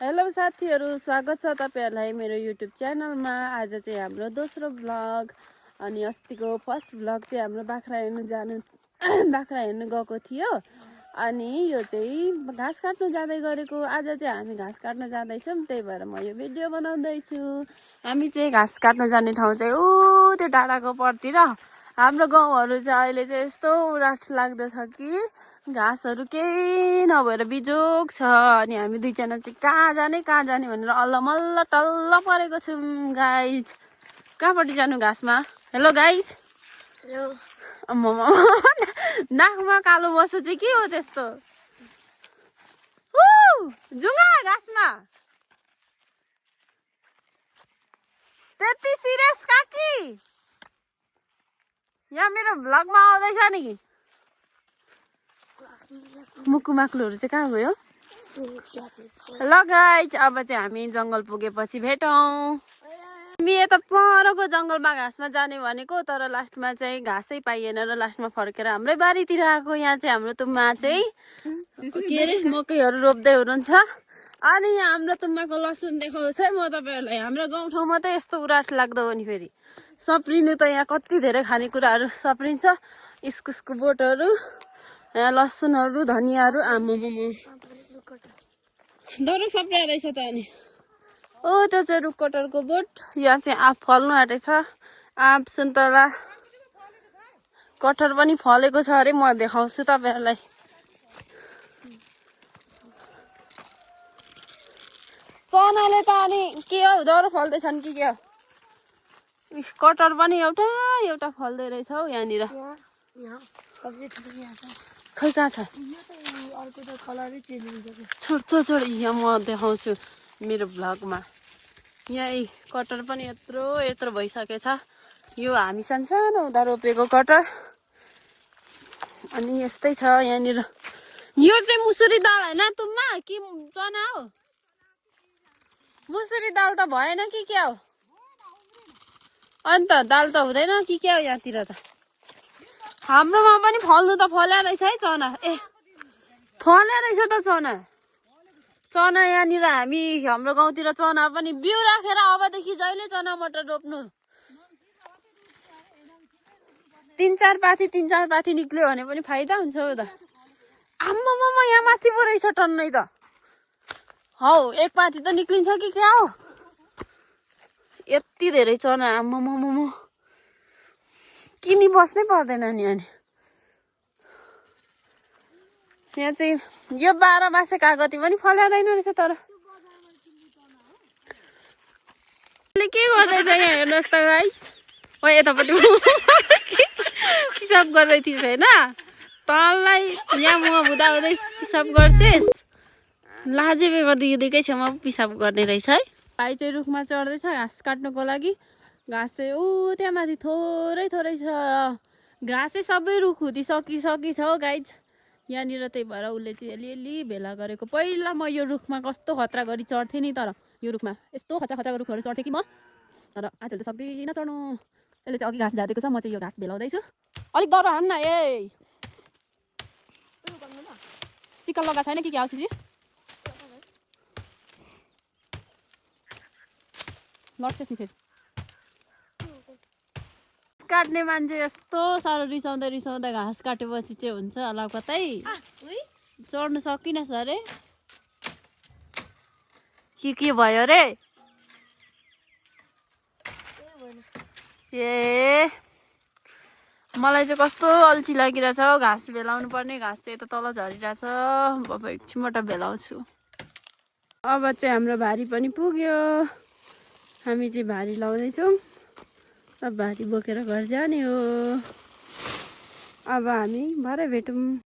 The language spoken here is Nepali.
हेलो साथीहरू, स्वागत छ तपाईहरुलाई मेरो युट्युब च्यानलमा। आज चाहिँ हाम्रो दोस्रो भ्लग अनि अस्तिको फर्स्ट भ्लग चाहिँ हाम्रो बाख्रा हेर्नु गएको थियो। अनि यो चाहिँ घाँस काट्नु जाँदै गरेको। आज चाहिँ हामी घाँस काट्न जाँदैछौँ, त्यही भएर म यो भिडियो बनाउँदैछु। हामी चाहिँ घाँस काट्न जाने ठाउँ चाहिँ ऊ त्यो डाँडाको परतिर। हाम्रो गाउँहरू चाहिँ अहिले चाहिँ यस्तो उराठ लाग्दछ कि घाँसहरू केही नभएर बिजोग छ। अनि हामी दुईजना चाहिँ कहाँ जाने भनेर अल्लमल्ल टल्ल परेको छौँ गाइज। कहाँपट्टि जानु घाँसमा? Hello guys. नाकमा कालो बस्छ चाहिँ के हो त्यस्तो? जुगा घाँसमा त्यति सिरियस काकी? यहाँ मेरो भ्लगमा आउँदैछ नि। मुकु माक्लुहरू चाहिँ कहाँ गयो? ल गाइज, अब चाहिँ हामी जङ्गल पुगेपछि भेटौँ। हामी यता परको जङ्गलमा घाँसमा जाने भनेको, तर लास्टमा चाहिँ घाँसै पाइएन र लास्टमा फर्केर हाम्रै बारीतिर आएको। यहाँ चाहिँ हाम्रो तुम्मा चाहिँ के अरे मकैहरू रोप्दै हुनुहुन्छ। अनि यहाँ हाम्रो तुम्माको लसुन देखाउँछु है म तपाईँहरूलाई। हाम्रो गाउँठाउँमा त यस्तो उराठ लाग्दो हो नि। फेरि सप्रिनु त यहाँ कति धेरै खानेकुराहरू सप्रिन्छ। इस्कुसको बोटहरू, यहाँ लसुनहरू, धनियाँहरू, आमामामा डरो सप्रिया रहेछ त। अनि ओ त्यो चाहिँ रुख कटरको बोट। यहाँ चाहिँ आँप फल्नु आँटेछ। आँप, सुन्तला, कटहर पनि फलेको छ अरे। म देखाउँछु तपाईँहरूलाई। चनाले त अनि के हो, डरो फल्दैछन् कि के हो? कटहर पनि एउटा एउटा फल्दै रहेछ हौ यहाँनिर। खै कहाँ छ? छोड यहाँ म देखाउँछु मेरो भ्लगमा। यहाँ कटहर पनि यत्रो भइसकेछ। यो हामी सानो हुँदा रोपेको कटहर। अनि यस्तै छ यहाँनिर। यो चाहिँ मुसुरी दाल होइन तुम्मा कि चना हो? मुसुरी दाल त भएन कि क्या हो? अन्त दाल त हुँदैन कि क्या हो यहाँतिर त? हाम्रोमा पनि फल्नु त फल्या रहेछ है चना। ए फल्या रहेछ त चना। चना यहाँनिर हाम्रो गाउँतिर चना पनि बिउ राखेर अबदेखि जहिले चना मटर रोप्नु। तिन चार पाथी निक्ल्यो भने पनि फाइदा हुन्छ हो त। आम्मामा यहाँ माथि पो रहेछ टन्नै त। हौ एक पाथी त निक्लिन्छ कि क्या हो? यति धेरै चना, आम्मामा किनी बस्नै पर्दैन नि। अनि यहाँ चाहिँ यो 12 मासे कागती पनि फलादैन रहेछ। तर के गर्दैछ यहाँ हेर्नुहोस् त गाइस। ओ यतापट्टि पिसाब गर्दै थिएछ होइन? तँलाई यहाँ म हुँदै पिसाब गर्छेस्? लाजे बेगरदेखिकै छेउमा पिसाब गर्ने रहेछ है। भाइ चाहिँ रुखमा चढ्दैछ घाँस काट्नुको लागि। घाँस चाहिँ ऊ त्यहाँ माथि थोरै छ। घाँस चाहिँ सबै रुख हुँदी सकिछ हो गाइज यहाँनिर। त्यही भएर उसले चाहिँ अलिअलि भेला गरेको। पहिला म यो रुखमा कस्तो खतरा गरी चढ्थेँ नि। तर यो रुखमा यस्तो खतरा रुखहरू चढ्थेँ कि म। तर आजकल त सक्दिनँ चढ्नु। यसले चाहिँ अघि घाँस झारेको छ, म चाहिँ यो घाँस भेलाउँदैछु। अलिक डर हान्न। ए सिक्का लगाएको छैन कि क्या हो सिजी? लड्छस् नि फेरि। काट्ने मान्छे यस्तो साह्रो रिसाउँदा घाँस काटेपछि चाहिँ हुन्छ होला कतै। चढ्नु सकिनस् अरे? के भयो रे? ए मलाई चाहिँ कस्तो अल्छी लागिरहेछ हौ घाँस भेलाउनु पर्ने। घाँस चाहिँ यता तल झरिरहेछ। अब एकछिनबाट भेलाउँछु। अब चाहिँ हाम्रो भारी पनि पुग्यो। हामी चाहिँ भारी लाउँदैछौँ। अब भारी बोकेर घर जाने हो। अब हामी भरे भेटौँ।